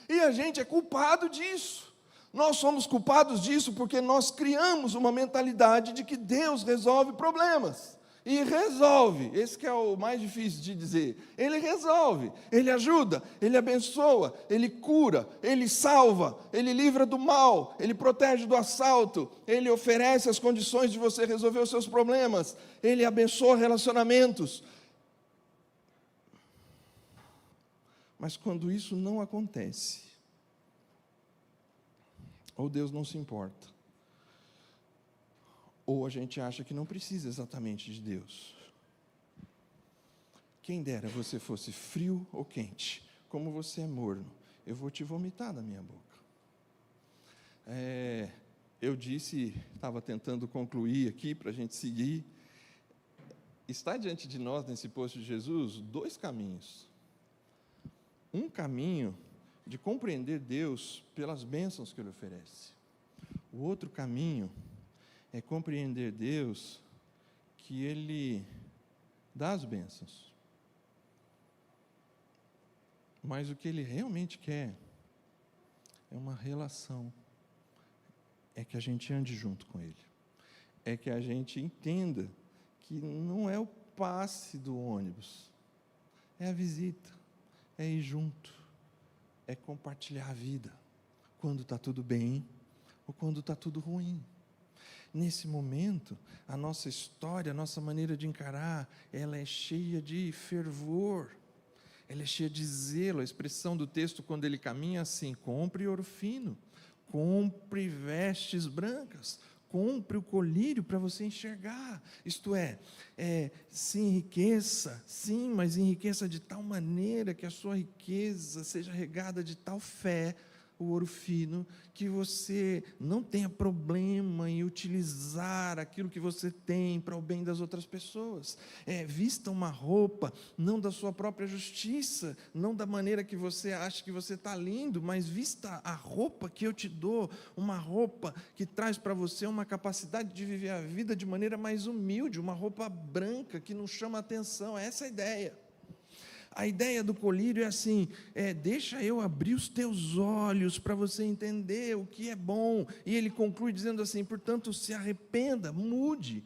Speaker 2: E a gente é culpado disso. Nós somos culpados disso porque nós criamos uma mentalidade de que Deus resolve problemas. E resolve, esse que é o mais difícil de dizer. Ele resolve, Ele ajuda, Ele abençoa, Ele cura, Ele salva, Ele livra do mal, Ele protege do assalto, Ele oferece as condições de você resolver os seus problemas, Ele abençoa relacionamentos. Mas quando isso não acontece, ou Deus não se importa, ou a gente acha que não precisa exatamente de Deus. Quem dera você fosse frio ou quente, como você é morno, eu vou te vomitar da minha boca. Eu disse, estava tentando concluir aqui para a gente seguir, está diante de nós, nesse posto de Jesus, 2 caminhos. Um caminho de compreender Deus pelas bênçãos que Ele oferece. O outro caminho é compreender Deus que Ele dá as bênçãos. Mas o que Ele realmente quer é uma relação. É que a gente ande junto com Ele. É que a gente entenda que não é o passe do ônibus. É a visita. É ir junto. É compartilhar a vida. Quando está tudo bem ou quando está tudo ruim. Nesse momento, a nossa história, a nossa maneira de encarar, ela é cheia de fervor, ela é cheia de zelo. A expressão do texto, quando ele caminha assim: compre ouro fino, compre vestes brancas, compre o colírio para você enxergar. Isto é, se enriqueça, sim, mas enriqueça de tal maneira que a sua riqueza seja regada de tal fé, o ouro fino, que você não tenha problema em utilizar aquilo que você tem para o bem das outras pessoas. Vista uma roupa, não da sua própria justiça, não da maneira que você acha que você está lindo, mas vista a roupa que eu te dou, uma roupa que traz para você uma capacidade de viver a vida de maneira mais humilde, uma roupa branca que não chama atenção. Essa é a ideia. A ideia do colírio é assim, deixa eu abrir os teus olhos para você entender o que é bom. E ele conclui dizendo assim: portanto, se arrependa, mude,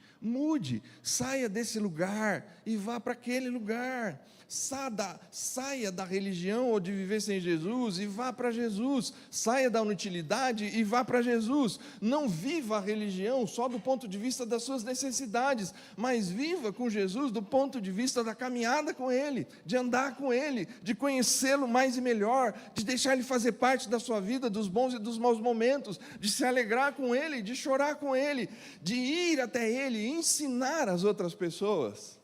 Speaker 2: saia desse lugar e vá para aquele lugar. Saia da religião ou de viver sem Jesus e vá para Jesus. Saia da inutilidade e vá para Jesus. Não viva a religião só do ponto de vista das suas necessidades, mas viva com Jesus do ponto de vista da caminhada com Ele, de andar com Ele, de conhecê-lo mais e melhor, de deixar Ele fazer parte da sua vida, dos bons e dos maus momentos, de se alegrar com Ele, de chorar com Ele, de ir até Ele e ensinar as outras pessoas.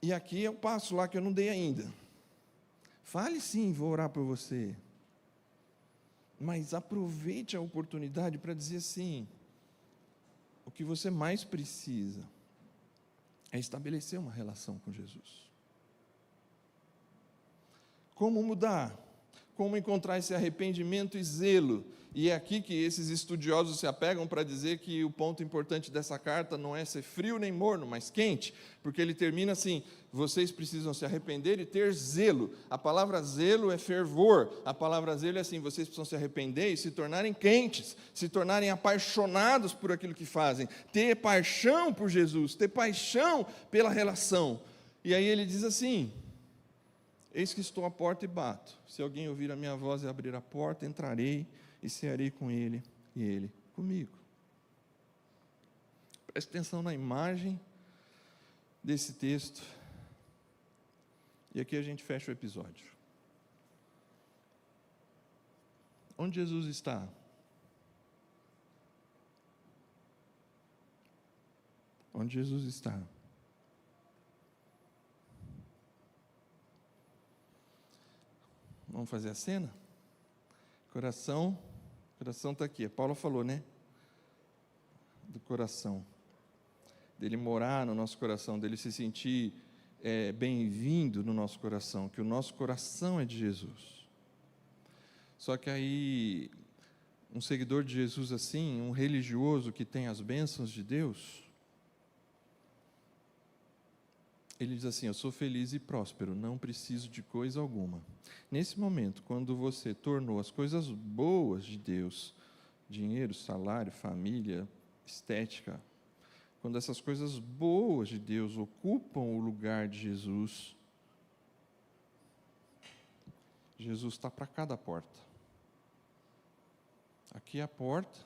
Speaker 2: E aqui é o passo lá que eu não dei ainda. Fale sim, vou orar por você. Mas aproveite a oportunidade para dizer assim: o que você mais precisa é estabelecer uma relação com Jesus. Como mudar? Como encontrar esse arrependimento e zelo? E é aqui que esses estudiosos se apegam para dizer que o ponto importante dessa carta não é ser frio nem morno, mas quente, porque ele termina assim: vocês precisam se arrepender e ter zelo. A palavra zelo é fervor, a palavra zelo é assim: vocês precisam se arrepender e se tornarem quentes, se tornarem apaixonados por aquilo que fazem, ter paixão por Jesus, ter paixão pela relação. E aí ele diz assim: eis que estou à porta e bato. Se alguém ouvir a minha voz e abrir a porta, entrarei e cearei com ele e ele comigo. Preste atenção na imagem desse texto. E aqui a gente fecha o episódio. Onde Jesus está? Onde Jesus está? Vamos fazer a cena? Coração está aqui. A Paula falou, né? Do coração. dele morar no nosso coração, dele se sentir bem-vindo no nosso coração, que o nosso coração é de Jesus. Só que aí, um seguidor de Jesus assim, um religioso que tem as bênçãos de Deus, ele diz assim: eu sou feliz e próspero, não preciso de coisa alguma. Nesse momento, quando você tornou as coisas boas de Deus, dinheiro, salário, família, estética, quando essas coisas boas de Deus ocupam o lugar de Jesus, Jesus está para cada porta. Aqui é a porta,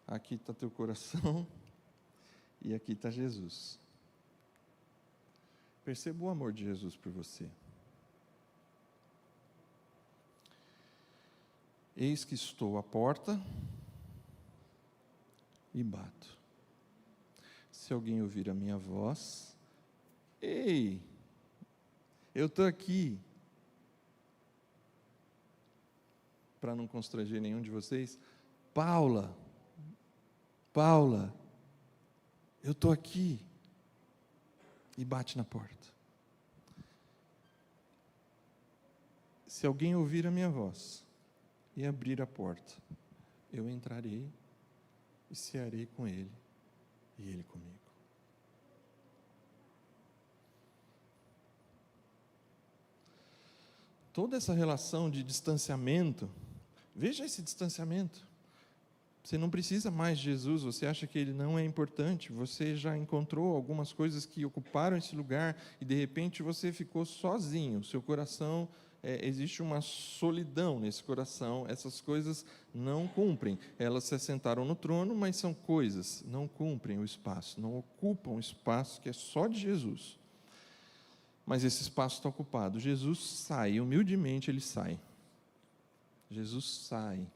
Speaker 2: aqui está teu coração e aqui está Jesus. Perceba o amor de Jesus por você. Eis que estou à porta e bato. Se alguém ouvir a minha voz, ei, eu estou aqui. Para não constranger nenhum de vocês, Paula, eu estou aqui. E bate na porta. Se alguém ouvir a minha voz e abrir a porta, eu entrarei e cearei com ele e ele comigo. Toda essa relação de distanciamento, veja esse distanciamento. Você não precisa mais de Jesus, você acha que Ele não é importante, você já encontrou algumas coisas que ocuparam esse lugar e de repente você ficou sozinho, seu coração, existe uma solidão nesse coração, essas coisas não cumprem, elas se assentaram no trono, mas são coisas, não cumprem o espaço, não ocupam o espaço que é só de Jesus. Mas esse espaço está ocupado, Jesus sai, humildemente Ele sai. Jesus sai.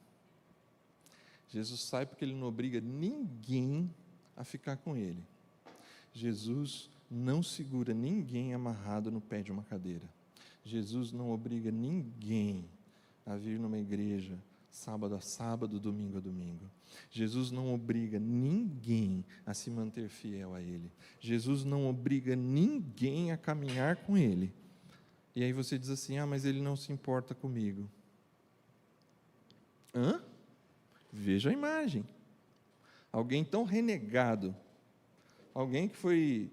Speaker 2: Jesus sai porque Ele não obriga ninguém a ficar com Ele. Jesus não segura ninguém amarrado no pé de uma cadeira. Jesus não obriga ninguém a vir numa igreja sábado a sábado, domingo a domingo. Jesus não obriga ninguém a se manter fiel a Ele. Jesus não obriga ninguém a caminhar com Ele. E aí você diz assim: mas Ele não se importa comigo. Hã? Veja a imagem. Alguém tão renegado, alguém que foi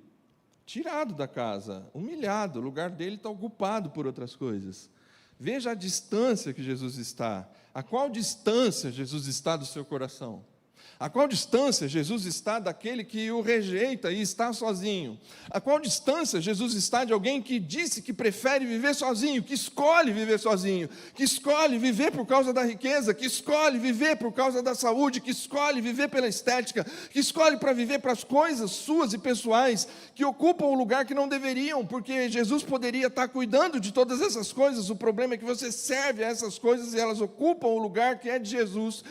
Speaker 2: tirado da casa, humilhado, o lugar dele está ocupado por outras coisas. Veja a distância que Jesus está. A qual distância Jesus está do seu coração? A qual distância Jesus está daquele que o rejeita e está sozinho? A qual distância Jesus está de alguém que disse que prefere viver sozinho, que escolhe viver sozinho, que escolhe viver por causa da riqueza, que escolhe viver por causa da saúde, que escolhe viver pela estética, que escolhe para viver para as coisas suas e pessoais, que ocupam o lugar que não deveriam, porque Jesus poderia estar cuidando de todas essas coisas. O problema é que você serve a essas coisas e elas ocupam o lugar que é de Jesus.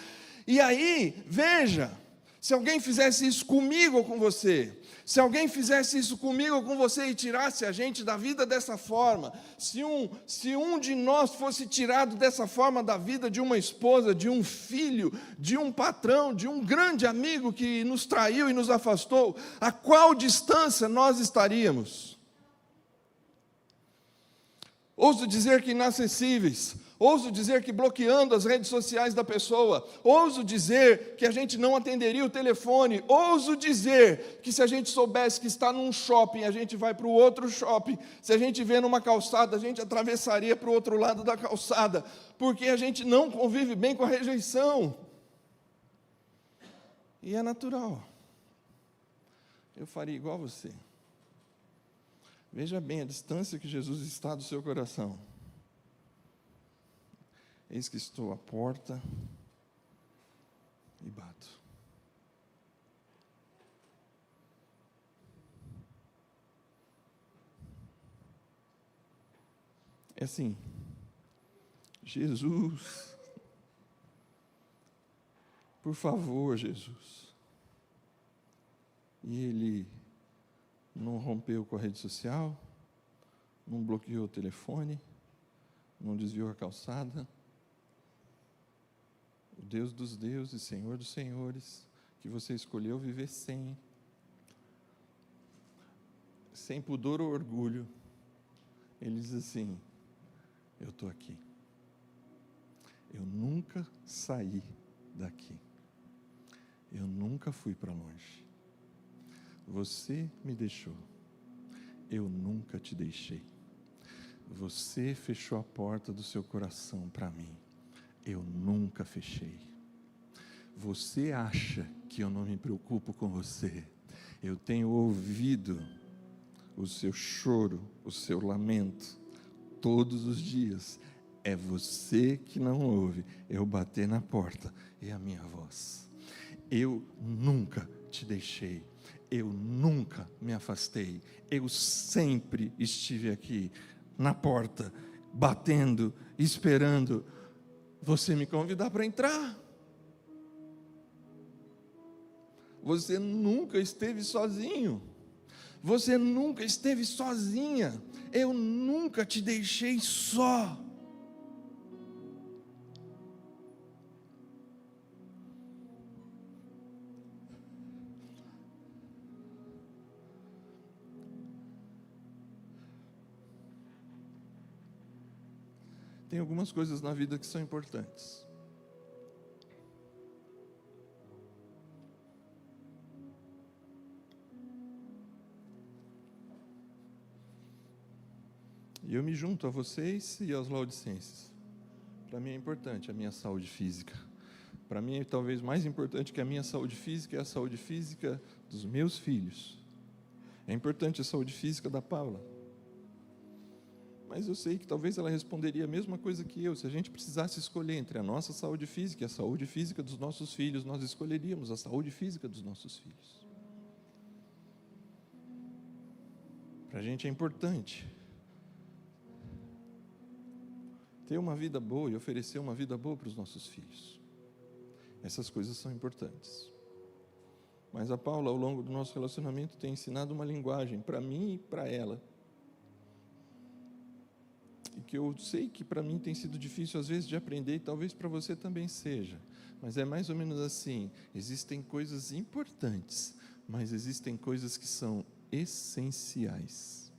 Speaker 2: E aí, veja, se alguém fizesse isso comigo ou com você, se alguém fizesse isso comigo ou com você e tirasse a gente da vida dessa forma, se um de nós fosse tirado dessa forma da vida de uma esposa, de um filho, de um patrão, de um grande amigo que nos traiu e nos afastou, a qual distância nós estaríamos? Ouso dizer que inacessíveis. Ouso dizer que bloqueando as redes sociais da pessoa. Ouso dizer que a gente não atenderia o telefone. Ouso dizer que se a gente soubesse que está num shopping, a gente vai para o outro shopping. Se a gente vê numa calçada, a gente atravessaria para o outro lado da calçada, porque a gente não convive bem com a rejeição. E é natural. Eu faria igual a você. Veja bem a distância que Jesus está do seu coração. Eis que estou à porta e bato. É assim, Jesus, por favor, Jesus. E Ele não rompeu com a rede social, não bloqueou o telefone, não desviou a calçada. O Deus dos deuses, Senhor dos senhores, que você escolheu viver sem, sem pudor ou orgulho, ele diz assim: eu estou aqui. Eu nunca saí daqui. Eu nunca fui para longe. Você me deixou. Eu nunca te deixei. Você fechou a porta do seu coração para mim. Eu nunca fechei. Você acha que eu não me preocupo com você? Eu tenho ouvido o seu choro, o seu lamento, todos os dias. É você que não ouve eu bater na porta e a minha voz. Eu nunca te deixei. Eu nunca me afastei. Eu sempre estive aqui, na porta, batendo, esperando você me convidar para entrar. Você nunca esteve sozinho. Você nunca esteve sozinha. Eu nunca te deixei só. Tem algumas coisas na vida que são importantes. E eu me junto a vocês e aos laodicenses. Para mim é importante a minha saúde física. Para mim, talvez mais importante que a minha saúde física é a saúde física dos meus filhos. É importante a saúde física da Paula. Mas eu sei que talvez ela responderia a mesma coisa que eu. Se a gente precisasse escolher entre a nossa saúde física e a saúde física dos nossos filhos, nós escolheríamos a saúde física dos nossos filhos. Para a gente é importante ter uma vida boa e oferecer uma vida boa para os nossos filhos. Essas coisas são importantes. Mas a Paula, ao longo do nosso relacionamento, tem ensinado uma linguagem para mim e para ela. E que eu sei que para mim tem sido difícil às vezes de aprender, e talvez para você também seja. Mas é mais ou menos assim: existem coisas importantes, mas existem coisas que são essenciais.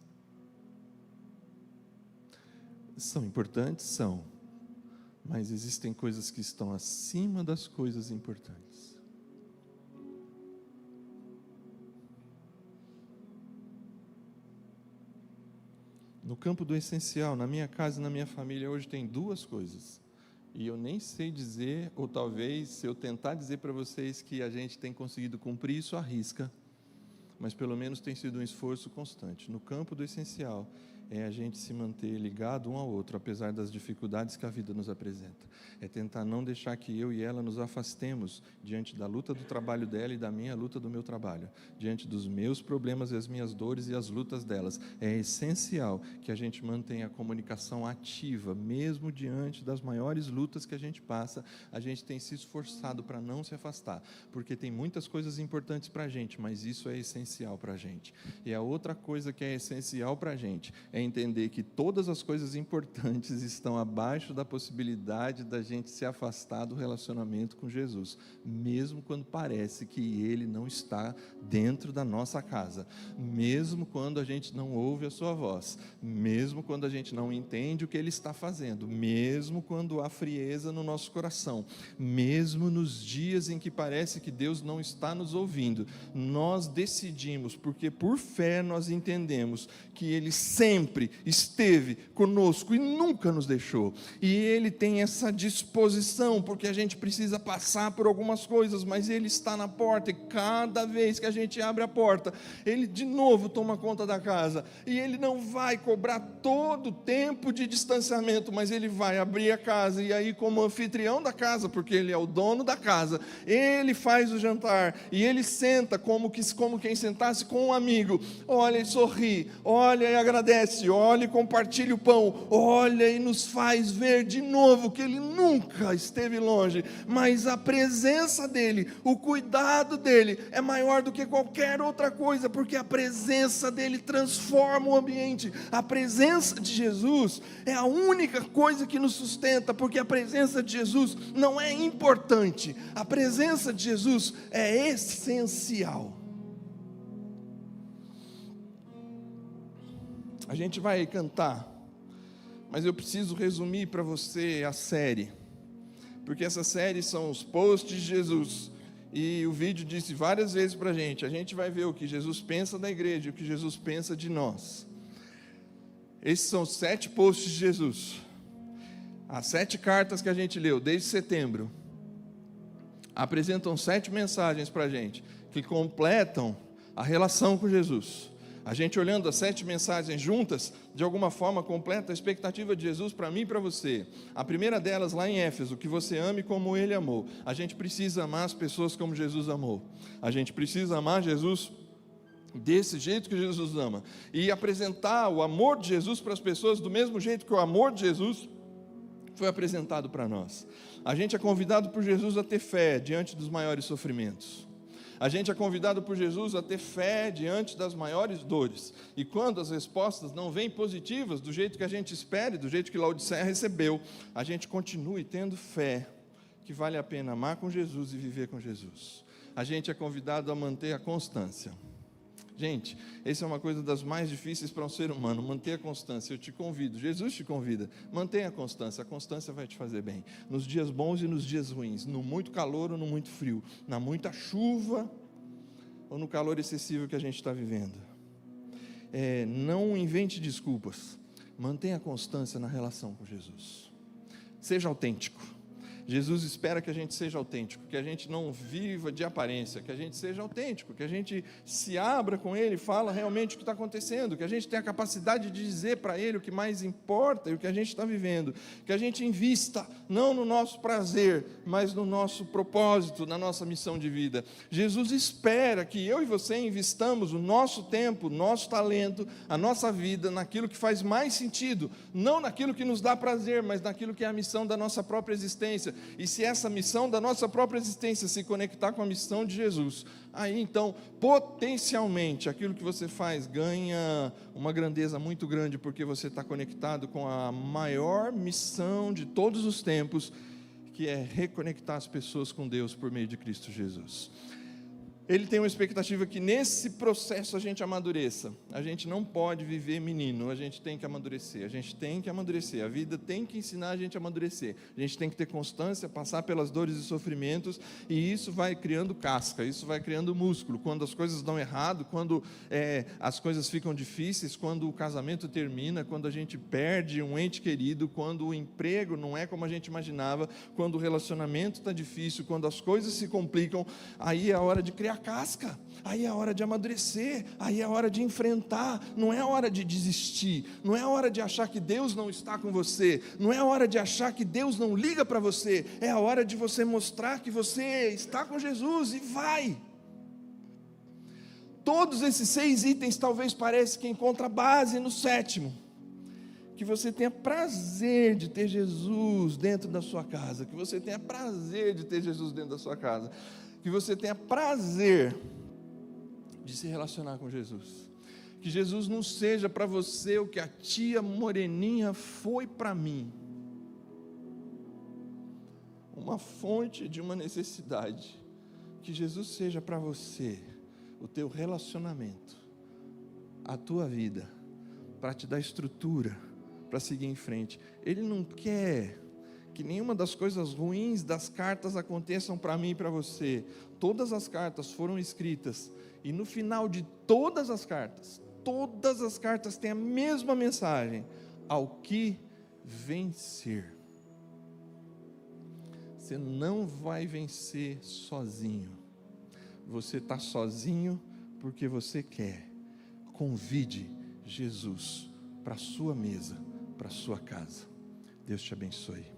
Speaker 2: São importantes? São. Mas existem coisas que estão acima das coisas importantes. No campo do essencial, na minha casa e na minha família, hoje tem duas coisas. E eu nem sei dizer, ou talvez, se eu tentar dizer para vocês que a gente tem conseguido cumprir isso à risca, mas pelo menos tem sido um esforço constante. No campo do essencial, é a gente se manter ligado um ao outro, apesar das dificuldades que a vida nos apresenta. É tentar não deixar que eu e ela nos afastemos diante da luta do trabalho dela e da minha luta do meu trabalho, diante dos meus problemas e as minhas dores e as lutas delas. É essencial que a gente mantenha a comunicação ativa, mesmo diante das maiores lutas que a gente passa. A gente tem se esforçado para não se afastar, porque tem muitas coisas importantes para a gente, mas isso é essencial para a gente. E a outra coisa que é essencial para a gente é entender que todas as coisas importantes estão abaixo da possibilidade da gente se afastar do relacionamento com Jesus, mesmo quando parece que Ele não está dentro da nossa casa, mesmo quando a gente não ouve a sua voz, mesmo quando a gente não entende o que Ele está fazendo, mesmo quando há frieza no nosso coração, mesmo nos dias em que parece que Deus não está nos ouvindo, nós decidimos, porque por fé nós entendemos que Ele sempre esteve conosco e nunca nos deixou, e Ele tem essa disposição, porque a gente precisa passar por algumas coisas, mas Ele está na porta, e cada vez que a gente abre a porta, Ele de novo toma conta da casa, e Ele não vai cobrar todo o tempo de distanciamento, mas Ele vai abrir a casa, e aí como anfitrião da casa, porque Ele é o dono da casa, Ele faz o jantar, e Ele senta como quem sentasse com um amigo, olha e sorri, olha e agradece, olha e compartilha o pão, olha e nos faz ver de novo que Ele nunca esteve longe, mas a presença dEle, o cuidado dEle é maior do que qualquer outra coisa, porque a presença dEle transforma o ambiente. A presença de Jesus é a única coisa que nos sustenta, porque a presença de Jesus não é importante, a presença de Jesus é essencial. A gente vai cantar, mas eu preciso resumir para você a série, porque essa série são os posts de Jesus, e o vídeo disse várias vezes para a gente vai ver o que Jesus pensa da igreja, o que Jesus pensa de nós. Esses são os 7 posts de Jesus, as 7 cartas que a gente leu desde setembro, apresentam 7 mensagens para a gente, que completam a relação com Jesus. A gente olhando as 7 mensagens juntas, de alguma forma completa a expectativa de Jesus para mim e para você. A primeira delas lá em Éfeso, que você ame como Ele amou. A gente precisa amar as pessoas como Jesus amou. A gente precisa amar Jesus desse jeito que Jesus ama. E apresentar o amor de Jesus para as pessoas do mesmo jeito que o amor de Jesus foi apresentado para nós. A gente é convidado por Jesus a ter fé diante dos maiores sofrimentos. A gente é convidado por Jesus a ter fé diante das maiores dores. E quando as respostas não vêm positivas, do jeito que a gente espera e do jeito que Laodiceia recebeu, a gente continue tendo fé que vale a pena amar com Jesus e viver com Jesus. A gente é convidado a manter a constância. Gente, essa é uma coisa das mais difíceis para um ser humano, manter a constância. Eu te convido, Jesus te convida, mantenha a constância vai te fazer bem, nos dias bons e nos dias ruins, no muito calor ou no muito frio, na muita chuva ou no calor excessivo que a gente está vivendo. Não invente desculpas, mantenha a constância na relação com Jesus, seja autêntico. Jesus espera que a gente seja autêntico, que a gente não viva de aparência, que a gente seja autêntico, que a gente se abra com Ele, fala realmente o que está acontecendo, que a gente tenha a capacidade de dizer para Ele o que mais importa e o que a gente está vivendo, que a gente invista, não no nosso prazer, mas no nosso propósito, na nossa missão de vida. Jesus espera que eu e você investamos o nosso tempo, o nosso talento, a nossa vida, naquilo que faz mais sentido, não naquilo que nos dá prazer, mas naquilo que é a missão da nossa própria existência. E se essa missão da nossa própria existência se conectar com a missão de Jesus, aí então, potencialmente, aquilo que você faz ganha uma grandeza muito grande, porque você está conectado com a maior missão de todos os tempos, que é reconectar as pessoas com Deus por meio de Cristo Jesus. Ele tem uma expectativa que nesse processo a gente amadureça. A gente não pode viver menino, a gente tem que amadurecer. A vida tem que ensinar a gente a amadurecer. A gente tem que ter constância, passar pelas dores e sofrimentos, e isso vai criando casca, isso vai criando músculo. Quando as coisas dão errado, quando as coisas ficam difíceis, quando o casamento termina, quando a gente perde um ente querido, quando o emprego não é como a gente imaginava, quando o relacionamento está difícil, quando as coisas se complicam, aí é a hora de criar casca, aí é a hora de amadurecer, aí é a hora de enfrentar, não é a hora de desistir, não é a hora de achar que Deus não está com você, não é a hora de achar que Deus não liga para você, é a hora de você mostrar que você está com Jesus e vai. Todos esses 6 itens talvez pareça que encontra base no 7º, que você tenha prazer de ter Jesus dentro da sua casa, que você tenha prazer de ter Jesus dentro da sua casa, que você tenha prazer de se relacionar com Jesus, que Jesus não seja para você o que a tia moreninha foi para mim, uma fonte de uma necessidade, que Jesus seja para você o teu relacionamento, a tua vida, para te dar estrutura, para seguir em frente. Ele não quer que nenhuma das coisas ruins das cartas aconteçam para mim e para você. Todas as cartas foram escritas, e no final de todas as cartas têm a mesma mensagem: ao que vencer. Você não vai vencer sozinho, você está sozinho porque você quer. Convide Jesus para a sua mesa, para a sua casa. Deus te abençoe.